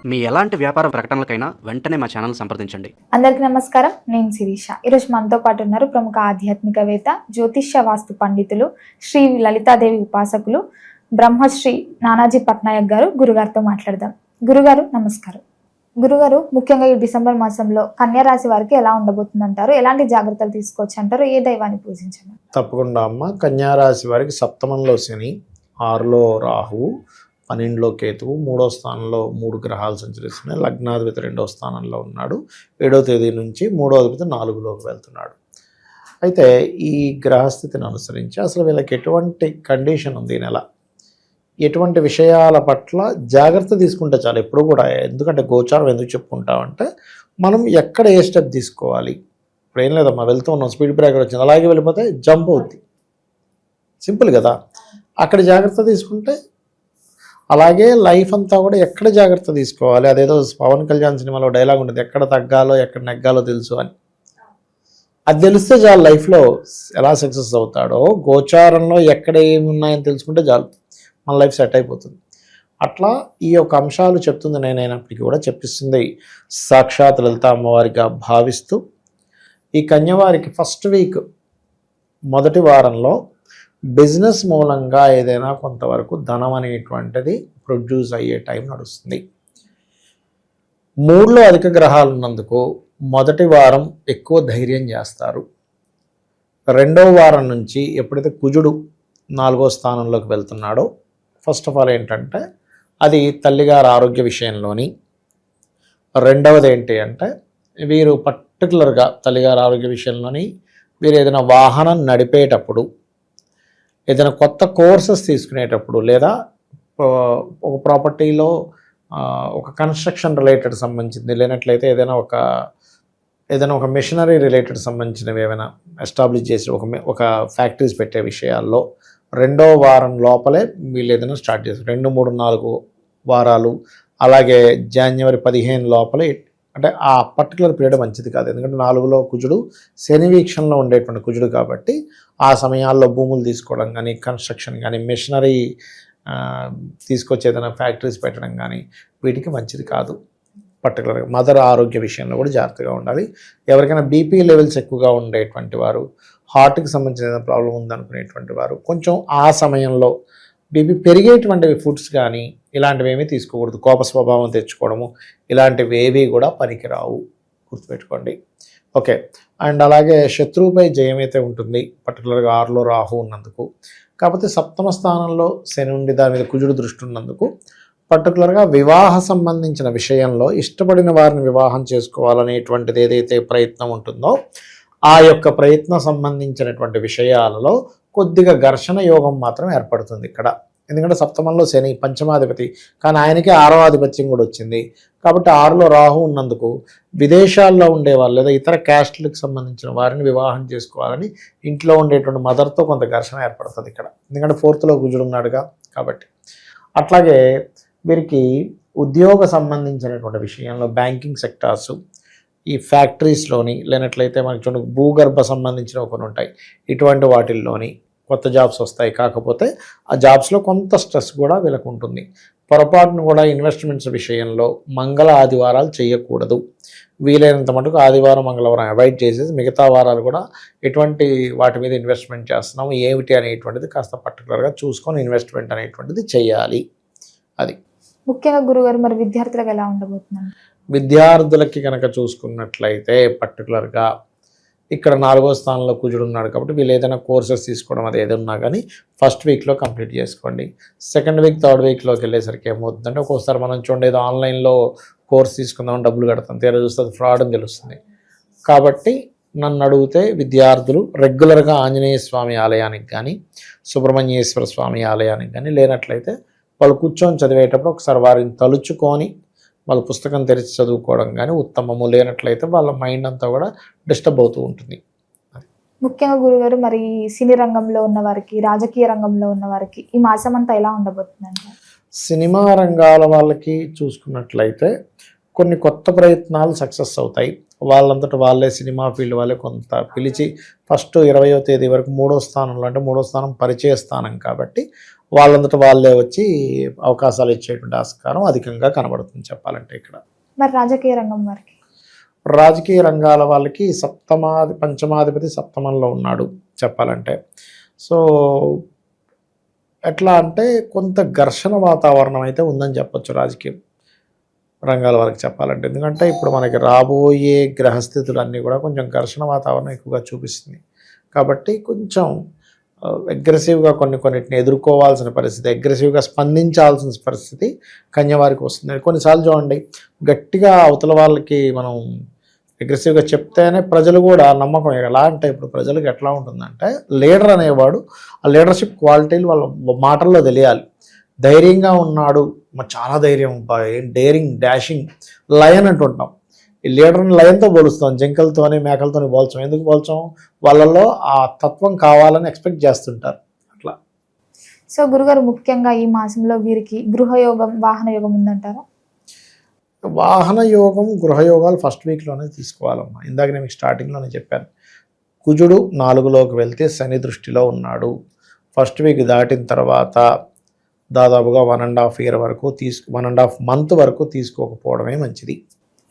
మీ ఎలాంటి వ్యాపార ప్రకటనలకైనా వెంటనే మా ఛానల్ సంప్రదించండి. అందరికీ నమస్కారం. నేను శిరీష. ఈరోజు మనతో పాటు ఉన్నారు ప్రముఖ ఆధ్యాత్మికవేత్త, జ్యోతిష్య వాస్తు పండితులు, శ్రీ లలితాదేవి ఉపాసకులు, బ్రహ్మశ్రీ నానాజీ పట్నాయక్ గారు. గురుగారితో మాట్లాడదాం. గురుగారు నమస్కారం. గురుగారు, ముఖ్యంగా ఈ డిసెంబర్ మాసంలో కన్యా రాశి వారికి ఎలా ఉండబోతుందంటారు? ఎలాంటి జాగ్రత్తలు తీసుకోవచ్చు అంటారు? ఏ దైవాన్ని పూజించండి? తప్పకుండా అమ్మ. కన్యా రాశి వారికి సప్తమంలో శని, 6లో రాహువు, 12లో కేతువు, 3వ స్థానంలో 3 గ్రహాలు సంచరిస్తున్నాయి. లగ్నాధిపతి 2వ స్థానంలో ఉన్నాడు. 7వ తేదీ నుంచి 3వ అధిపతి 4లోకి వెళ్తున్నాడు. అయితే ఈ గ్రహస్థితిని అనుసరించి అసలు వీళ్ళకి ఎటువంటి కండిషన్ ఉంది ఈ నెల, ఎటువంటి విషయాల పట్ల జాగ్రత్త తీసుకుంటే చాలు ఎప్పుడు కూడా. ఎందుకంటే గోచారం ఎందుకు చెప్పుకుంటామంటే, మనం ఎక్కడ ఏ స్టెప్ తీసుకోవాలి. ఇప్పుడు ఏం లేదమ్మా, వెళ్తూ ఉన్నాం, స్పీడ్ బ్రేకర్ వచ్చింది, అలాగే వెళ్ళిపోతే జంప్ అవుద్ది. సింపుల్ కదా. అక్కడ జాగ్రత్త తీసుకుంటే, అలాగే లైఫ్ అంతా కూడా ఎక్కడ జాగ్రత్త తీసుకోవాలి. అదేదో పవన్ కళ్యాణ్ సినిమాలో డైలాగ్ ఉంటుంది, ఎక్కడ తగ్గాలో ఎక్కడ నెగ్గాలో తెలుసు అని. అది తెలిస్తే చాలు లైఫ్లో ఎలా సక్సెస్ అవుతాడో. గోచారంలో ఎక్కడ ఏమి ఉన్నాయని తెలుసుకుంటే చాలు, మన లైఫ్ సెట్ అయిపోతుంది. అట్లా ఈ యొక్క అంశాలు చెప్తుంది నేనైనప్పటికీ కూడా చెప్పిస్తుంది సాక్షాత్ లలిత అమ్మవారిగా భావిస్తూ, ఈ కన్యవారికి ఫస్ట్ వీక్ మొదటి వారంలో బిజినెస్ మూలంగా ఏదైనా కొంతవరకు ధనం అనేటువంటిది ప్రొడ్యూస్ అయ్యే టైం నడుస్తుంది. 3లో అధిక గ్రహాలు ఉన్నందుకు మొదటి వారం ఎక్కువ ధైర్యం చేస్తారు. 2వ వారం నుంచి ఎప్పుడైతే కుజుడు 4వ స్థానంలోకి వెళ్తున్నాడో, ఫస్ట్ ఆఫ్ ఆల్ ఏంటంటే అది తల్లిగారి ఆరోగ్య విషయంలోని. రెండవది ఏంటి అంటే, వీరు పర్టికులర్గా తల్లిగారి ఆరోగ్య విషయంలోని, వీరు ఏదైనా వాహనం నడిపేటప్పుడు, ఏదైనా కొత్త కోర్సెస్ తీసుకునేటప్పుడు, లేదా ఒక ప్రాపర్టీలో ఒక కన్స్ట్రక్షన్ రిలేటెడ్ సంబంధించింది, లేనట్లయితే ఏదైనా ఒక మెషినరీ రిలేటెడ్ సంబంధించినవి ఏమైనా ఎస్టాబ్లిష్ చేసి ఒక ఫ్యాక్టరీస్ పెట్టే విషయాల్లో 2వ వారం లోపలే వీళ్ళు ఏదైనా స్టార్ట్ చేస్తారు. 2, 3, 4 వారాలు, అలాగే జనవరి 15 లోపలే. అంటే ఆ పర్టికులర్ పీరియడ్ మంచిది కాదు, ఎందుకంటే 4లో కుజుడు శని వీక్షణలో ఉండేటువంటి కుజుడు కాబట్టి, ఆ సమయాల్లో భూములు తీసుకోవడం కానీ, కన్స్ట్రక్షన్ కానీ, మెషినరీ తీసుకొచ్చి ఏదైనా ఫ్యాక్టరీస్ పెట్టడం కానీ వీటికి మంచిది కాదు. పర్టికులర్గా మదర్ ఆరోగ్య విషయంలో కూడా జాగ్రత్తగా ఉండాలి. ఎవరికైనా బీపీ లెవెల్స్ ఎక్కువగా ఉండేటువంటి వారు, హార్ట్కి సంబంధించిన ఏదైనా ప్రాబ్లం ఉందనుకునేటువంటి వారు కొంచెం ఆ సమయంలో బీపీ పెరిగేటువంటివి ఫుడ్స్ కానీ ఇలాంటివి ఏమీ తీసుకోకూడదు. కోప స్వభావం తెచ్చుకోవడము ఇలాంటివి ఏవి కూడా పనికిరావు, గుర్తుపెట్టుకోండి. ఓకే. అండ్ అలాగే శత్రువుపై జయం అయితే ఉంటుంది, పర్టికులర్గా 6లో రాహు ఉన్నందుకు. కాకపోతే 7వ స్థానంలో శని ఉండి దాని మీద కుజుడు దృష్టి ఉన్నందుకు, పర్టికులర్గా వివాహ సంబంధించిన విషయంలో ఇష్టపడిన వారిని వివాహం చేసుకోవాలనేటువంటిది ఏదైతే ప్రయత్నం ఉంటుందో, ఆ యొక్క ప్రయత్నం సంబంధించినటువంటి విషయాలలో కొద్దిగా ఘర్షణ యోగం మాత్రం ఏర్పడుతుంది ఇక్కడ. ఎందుకంటే 7మంలో శని పంచమాధిపతి, కానీ ఆయనకే 6వ ఆధిపత్యం కూడా వచ్చింది. కాబట్టి 6లో రాహు ఉన్నందుకు విదేశాల్లో ఉండేవాళ్ళు లేదా ఇతర క్యాస్ట్లకు సంబంధించిన వారిని వివాహం చేసుకోవాలని ఇంట్లో ఉండేటువంటి మదర్తో కొంత ఘర్షణ ఏర్పడుతుంది ఇక్కడ, ఎందుకంటే 4థ్లో కుజుడు ఉన్నాడుగా కాబట్టి. అట్లాగే వీరికి ఉద్యోగ సంబంధించినటువంటి విషయంలో బ్యాంకింగ్ సెక్టార్స్, ఈ ఫ్యాక్టరీస్లోని, లేనట్లయితే మనకి చూడండి భూగర్భ సంబంధించిన కొన్ని ఉంటాయి, ఇటువంటి వాటిల్లోని కొత్త జాబ్స్ వస్తాయి. కాకపోతే ఆ జాబ్స్లో కొంత స్ట్రెస్ కూడా వీళ్ళకు ఉంటుంది. పొరపాటును కూడా ఇన్వెస్ట్మెంట్స్ విషయంలో మంగళ ఆదివారాలు చేయకూడదు. వీలైనంత మటుకు ఆదివారం మంగళవారం అవాయిడ్ చేసేసి మిగతా వారాలు కూడా ఎటువంటి వాటి మీద ఇన్వెస్ట్మెంట్ చేస్తున్నాము ఏమిటి అనేటువంటిది కాస్త పర్టికులర్గా చూసుకొని ఇన్వెస్ట్మెంట్ అనేటువంటిది చేయాలి. అది ముఖ్యంగా గురుగారు, మరి విద్యార్థులకు ఎలా ఉండబోతుందండి? విద్యార్థులకి కనుక చూసుకున్నట్లయితే పర్టికులర్గా ఇక్కడ 4వ స్థానంలో కుజుడు ఉన్నాడు కాబట్టి వీళ్ళు ఏదైనా కోర్సెస్ తీసుకోవడం అది ఏదన్నా కానీ ఫస్ట్ వీక్లో కంప్లీట్ చేసుకోండి. సెకండ్ వీక్, థర్డ్ వీక్లోకి వెళ్ళేసరికి ఏమవుతుందంటే, ఒక్కోసారి మనం చూడండి ఏదో ఆన్లైన్లో కోర్స్ తీసుకుందామని డబ్బులు కడతాం, తీరా చూస్తే అది ఫ్రాడ్ అని తెలుస్తుంది. కాబట్టి నన్ను అడిగితే విద్యార్థులు రెగ్యులర్గా ఆంజనేయ స్వామి ఆలయానికి కానీ, సుబ్రహ్మణ్యేశ్వర స్వామి ఆలయానికి కానీ, లేనట్లయితే వాళ్ళు కూర్చొని చదివేటప్పుడు ఒకసారి వారిని తలుచుకొని వాళ్ళ పుస్తకం తెరిచి చదువుకోవడం కానీ ఉత్తమము. లేనట్లయితే వాళ్ళ మైండ్ అంతా కూడా డిస్టర్బ్ అవుతూ ఉంటుంది. ముఖ్యంగా గురుగారు, మరి సినీ రంగంలో ఉన్న వారికి, రాజకీయ రంగంలో ఉన్న వారికి ఈ మాసం అంతా ఎలా ఉండబోతుందండి? సినిమా రంగాల వాళ్ళకి చూసుకున్నట్లయితే కొన్ని కొత్త ప్రయత్నాలు సక్సెస్ అవుతాయి. వాళ్ళంతట వాళ్ళే సినిమా ఫీల్డ్ వాళ్ళే కొంత పిలిచి ఫస్ట్ 20వ తేదీ వరకు 3వ స్థానంలో, అంటే 3వ స్థానం పరిచయ స్థానం కాబట్టి వాళ్ళంతట వాళ్ళే వచ్చి అవకాశాలు ఇచ్చేటువంటి ఆస్కారం అధికంగా కనబడుతుంది చెప్పాలంటే. ఇక్కడ మరి రాజకీయ రంగం వారికి? రాజకీయ రంగాల వాళ్ళకి పంచమాధిపతి సప్తమంలో ఉన్నాడు చెప్పాలంటే. సో ఎట్లా అంటే కొంత ఘర్షణ వాతావరణం అయితే ఉందని చెప్పొచ్చు రాజకీయ రంగాల వాళ్ళకి చెప్పాలంటే. ఎందుకంటే ఇప్పుడు మనకి రాబోయే గ్రహస్థితులు అన్నీ కూడా కొంచెం ఘర్షణ వాతావరణం ఎక్కువగా చూపిస్తుంది కాబట్టి కొంచెం అగ్రెసివ్గా కొన్నిటిని ఎదుర్కోవాల్సిన పరిస్థితి, అగ్రెసివ్గా స్పందించాల్సిన పరిస్థితి కన్యవారికి వస్తుంది. కొన్నిసార్లు చూడండి, గట్టిగా అవతల వాళ్ళకి మనం అగ్రెసివ్గా చెప్తేనే ప్రజలు కూడా నమ్మకం. ఎలా అంటే ఇప్పుడు ప్రజలకు ఎట్లా ఉంటుందంటే, లీడర్ అనేవాడు ఆ లీడర్షిప్ క్వాలిటీలు వాళ్ళ మాటల్లో తెలియాలి. ధైర్యంగా ఉన్నాడు, చాలా ధైర్యం, డేరింగ్, డాషింగ్, లయన్ అంటుంటాం. ఈ లీడర్ని లయన్తో పోలుస్తాం, జింకలతోని మేకలతోని పోల్చాం. ఎందుకు పోల్చాం? వాళ్ళల్లో ఆ తత్వం కావాలని ఎక్స్పెక్ట్ చేస్తుంటారు అట్లా. సో గురుగారు, ముఖ్యంగా ఈ మాసంలో వీరికి గృహయోగం, వాహన యోగం ఉందంటారా? వాహన యోగం, గృహయోగాలు ఫస్ట్ వీక్లోనే తీసుకోవాలమ్మా. ఇందాక నేను మీకు స్టార్టింగ్లోనే చెప్పాను, కుజుడు 4లోకి వెళ్తే శని దృష్టిలో ఉన్నాడు. ఫస్ట్ వీక్ దాటిన తర్వాత దాదాపుగా 1.5 year వరకు 1.5 month వరకు తీసుకోకపోవడమే మంచిది.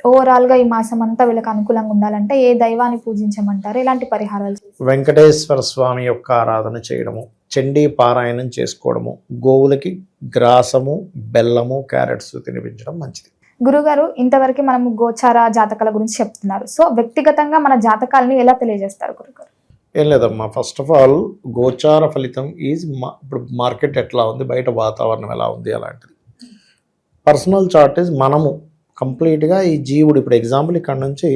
ఓవరాల్గా ఈ మాసం అంతా వీళ్ళకి అనుకూలంగా ఉండాలంటే ఏ దైవాన్ని పూజించమంటారు? ఎలాంటి పరిహారాలు? వెంకటేశ్వర స్వామి యొక్క ఆరాధన చేయడము, చండీ పారాయణం చేసుకోవడము, గోవులకి గ్రాసము, బెల్లము, క్యారెట్స్ తినిపించడం మంచిది. గురుగారు, ఇంతవరకు మనము గోచార జాతకాల గురించి చెప్తున్నారు. సో వ్యక్తిగతంగా మన జాతకాలని ఎలా తెలియజేస్తారు గురుగారు? ఏం లేదమ్మా, ఫస్ట్ ఆఫ్ ఆల్ గోచార ఫలితం ఈజ్ ఇప్పుడు మార్కెట్ ఎట్లా ఉంది, బయట వాతావరణం ఎలా ఉంది అలాంటిది. పర్సనల్ చార్ట్ ఈజ్ మనము కంప్లీట్గా ఈ జీవుడు. ఇప్పుడు ఎగ్జాంపుల్ ఇక్కడ నుంచి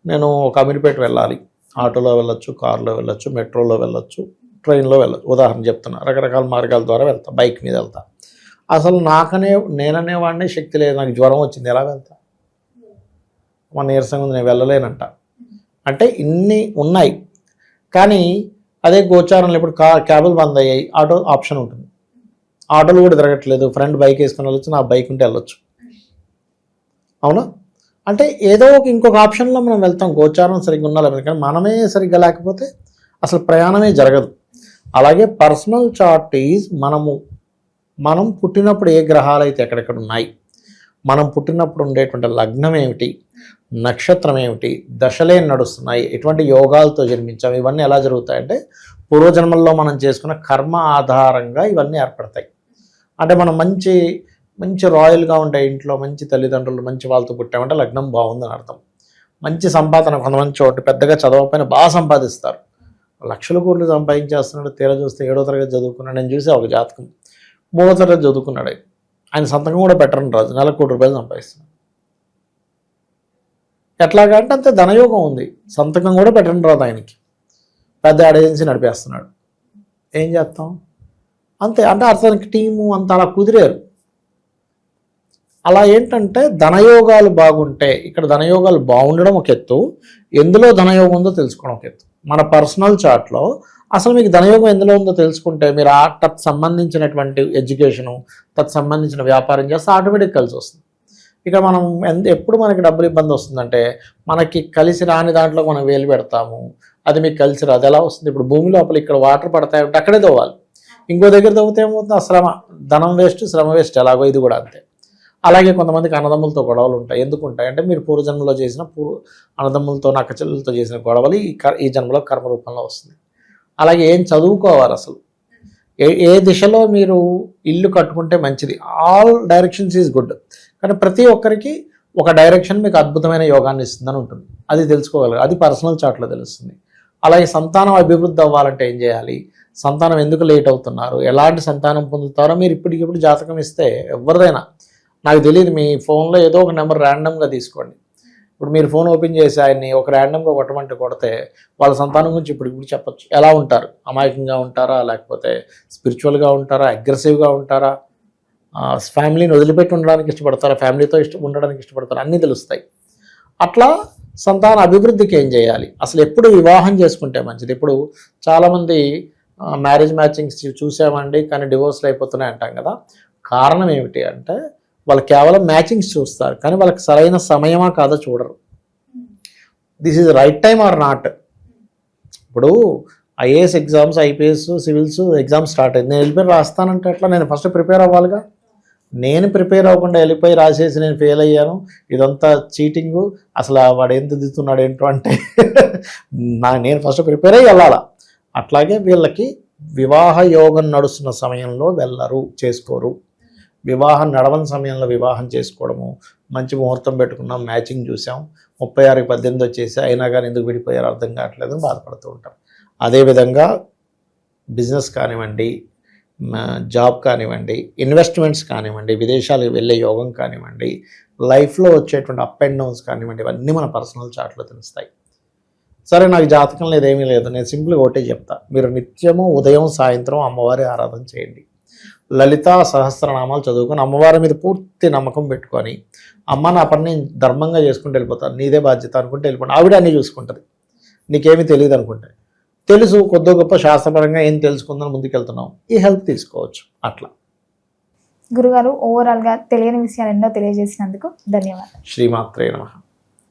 నేను ఒక అమీర్పేట వెళ్ళాలి, ఆటోలో వెళ్ళొచ్చు, కారులో వెళ్ళొచ్చు, మెట్రోలో వెళ్ళొచ్చు, ట్రైన్లో వెళ్ళొచ్చు, ఉదాహరణ చెప్తున్నా. రకరకాల మార్గాల ద్వారా వెళ్తా, బైక్ మీద వెళ్తా. అసలు నేననేవాడిని శక్తి లేదు, నాకు జ్వరం వచ్చింది, ఎలా వెళ్తా? మన నీరసంగా ఉంది, నేను వెళ్ళలేనంట. అంటే ఇన్ని ఉన్నాయి. కానీ అదే గోచారంలో ఇప్పుడు క్యాబులు బంద్ అయ్యాయి, ఆటో ఆప్షన్ ఉంటుంది. ఆటోలు కూడా తిరగట్లేదు, ఫ్రెండ్ బైక్ వేసుకొని వెళ్ళొచ్చు, నా బైక్ ఉంటే వెళ్ళొచ్చు. అవునా? అంటే ఏదో ఇంకొక ఆప్షన్లో మనం వెళ్తాం, గోచారం సరిగ్గా ఉండాలి. కానీ మనమే సరిగ్గా లేకపోతే అసలు ప్రయాణమే జరగదు. అలాగే పర్సనల్ చార్ట్ ఈజ్ మనం పుట్టినప్పుడు ఏ గ్రహాలు అయితే ఎక్కడెక్కడ ఉన్నాయి, మనం పుట్టినప్పుడు ఉండేటువంటి లగ్నం ఏమిటి, నక్షత్రం ఏమిటి, దశలే నడుస్తున్నాయి, ఎటువంటి యోగాలతో జన్మించాం, ఇవన్నీ ఎలా జరుగుతాయంటే పూర్వజన్మల్లో మనం చేసుకున్న కర్మ ఆధారంగా ఇవన్నీ ఏర్పడతాయి. అంటే మనం మంచి రాయల్గా ఉండే ఇంట్లో, మంచి తల్లిదండ్రులు, మంచి వాళ్ళతో పుట్టామంటే లగ్నం బాగుందని అర్థం. మంచి సంపాదన, కొంతమంది చోటు పెద్దగా చదవకపోయినా బాగా సంపాదిస్తారు, లక్షల కోట్లు సంపాదించేస్తున్నాడు. తీరా చూస్తే 7వ తరగతి చదువుకున్నాడు. నేను చూసే ఒక జాతకం 3వ తరగతి చదువుకున్నాడు. ఆయన సంతకం కూడా పెట్టరని రాజు, నెలకు ₹1 సంపాదిస్తున్నాడు. ఎట్లాగా అంటే అంతే ధనయోగం ఉంది, సంతకం కూడా పెట్టరని రాదు ఆయనకి. పెద్ద ఏజెన్సీ నడిపేస్తున్నాడు. ఏం చేస్తాం? అంతే. అంటే అతనికి టీము అంత అలా కుదిరారు. అలా ఏంటంటే ధనయోగాలు బాగుంటే, ఇక్కడ ధనయోగాలు బాగుండడం ఒక ఎత్తు, ఎందులో ధనయోగం ఉందో తెలుసుకోవడం ఒక ఎత్తు. మన పర్సనల్ చార్ట్లో అసలు మీకు ధనయోగం ఎందులో ఉందో తెలుసుకుంటే మీరు తత్ సంబంధించినటువంటి ఎడ్యుకేషను, తత్ సంబంధించిన వ్యాపారం చేస్తే ఆటోమేటిక్ కలిసి వస్తుంది. ఇక మనం ఎప్పుడు మనకి డబ్బులు ఇబ్బంది వస్తుందంటే, మనకి కలిసి రాని దాంట్లో మనం వేలు పెడతాము, అది మీకు కలిసి రాదు. ఎలా వస్తుంది? ఇప్పుడు భూమి లోపల ఇక్కడ వాటర్ పడతాయంటే అక్కడే తవ్వాలి, ఇంకో దగ్గర తవ్వుతే ఏమవుతుంది? శ్రమ, ధనం వేస్ట్, శ్రమ వేస్ట్. ఎలాగో ఇది కూడా అంతే. అలాగే కొంతమందికి అన్నదమ్ములతో గొడవలు ఉంటాయి. ఎందుకు ఉంటాయి అంటే మీరు పూర్వజన్మలో చేసిన అన్నదమ్ములతో, నక్కచెల్లెలతో చేసిన గొడవలు ఈ జన్మలో కర్మ రూపంలో వస్తుంది. అలాగే ఏం చదువుకోవాలి, అసలు ఏ దిశలో మీరు ఇల్లు కట్టుకుంటే మంచిది. ఆల్ డైరెక్షన్స్ ఈజ్ గుడ్, కానీ ప్రతి ఒక్కరికి ఒక డైరెక్షన్ మీకు అద్భుతమైన యోగాన్ని ఇస్తుందని ఉంటుంది. అది తెలుసుకోగలరు, అది పర్సనల్ చార్ట్లో తెలుస్తుంది. అలాగే సంతానం అభివృద్ధి అవ్వాలంటే ఏం చేయాలి, సంతానం ఎందుకు లేట్ అవుతున్నారు, ఎలాంటి సంతానం పొందుతారో మీరు ఇప్పటికిప్పుడు జాతకం ఇస్తే ఎవరిదైనా, నాకు తెలియదు, మీ ఫోన్లో ఏదో ఒక నెంబర్ ర్యాండమ్గా తీసుకోండి. ఇప్పుడు మీరు ఫోన్ ఓపెన్ చేసి ఆయన్ని ఒక ర్యాండమ్గా కొడితే వాళ్ళ సంతానం గురించి ఇప్పుడు చెప్పచ్చు. ఎలా ఉంటారు? అమాయకంగా ఉంటారా, లేకపోతే స్పిరిచువల్గా ఉంటారా, అగ్రెసివ్గా ఉంటారా, ఫ్యామిలీని వదిలిపెట్టి ఉండడానికి ఇష్టపడతారా, ఫ్యామిలీతో ఉండడానికి ఇష్టపడతారా, అన్నీ తెలుస్తాయి. అట్లా సంతాన అభివృద్ధికి ఏం చేయాలి, అసలు ఎప్పుడు వివాహం చేసుకుంటే మంచిది. ఇప్పుడు చాలామంది మ్యారేజ్ మ్యాచింగ్స్ చూసామండి కానీ డివోర్స్లు అయిపోతున్నాయి అంటాం కదా. కారణం ఏమిటి అంటే వాళ్ళు కేవలం మ్యాచింగ్స్ చూస్తారు, కానీ వాళ్ళకి సరైన సమయమా కాదో చూడరు. This is right time or not. ఇప్పుడు IAS exams, IPS, civils exams start అయింది, నేను వెళ్ళిపోయి రాస్తానంటే ఎట్లా? నేను ఫస్ట్ ప్రిపేర్ అవ్వాలిగా. నేను ప్రిపేర్ అవ్వకుండా వెళ్ళిపోయి రాసేసి నేను ఫెయిల్ అయ్యాను, ఇదంతా చీటింగు, అసలు వాడు ఏం దిద్దుతున్నాడు ఏంటో అంటే నేను ఫస్ట్ ప్రిపేర్ అయ్యి వెళ్ళాలా. అట్లాగే వీళ్ళకి వివాహ యోగం నడుస్తున్న సమయంలో వెళ్ళరు, చేసుకోరు. వివాహం నడవని సమయంలో వివాహం చేసుకోవడము, మంచి ముహూర్తం పెట్టుకున్నాం, మ్యాచింగ్ చూసాం, 36కి 18 వచ్చేసి అయినా కానీ ఎందుకు విడిపోయారు అర్థం కావట్లేదు బాధపడుతూ ఉంటాం. అదేవిధంగా బిజినెస్ కానివ్వండి, జాబ్ కానివ్వండి, ఇన్వెస్ట్మెంట్స్ కానివ్వండి, విదేశాలకు వెళ్ళే యోగం కానివ్వండి, లైఫ్లో వచ్చేటువంటి అప్ అండ్ డౌన్స్ కానివ్వండి, ఇవన్నీ మన పర్సనల్ చార్ట్లో తెలుస్తాయి. సరే నాకు జాతకం లేదు, ఏమీ లేదు, నేను సింపుల్గా ఒకటే చెప్తా, మీరు నిత్యము ఉదయం సాయంత్రం అమ్మవారి ఆరాధన చేయండి, లలితా సహస్రనామాలు చదువుకొని అమ్మవారి మీద పూర్తి నమ్మకం పెట్టుకొని, అమ్మ నా పని నేను ధర్మంగా చేసుకుంటూ వెళ్ళిపోతాను, నీదే బాధ్యత అనుకుంటే వెళ్ళిపోండి, ఆవిడ అన్నీ చూసుకుంటుంది. నీకేమీ తెలియదు అనుకుంటే, తెలుసు కొద్ది గొప్ప శాస్త్రపరంగా ఏం తెలుసుకుందని ముందుకెళ్తున్నాం, ఈ హెల్ప్ తీసుకోవచ్చు. అట్లా గురుగారు ఓవరాల్గా తెలియని విషయాలు ఎన్నో తెలియజేసినందుకు ధన్యవాదాలు. శ్రీమాత్రే నమః.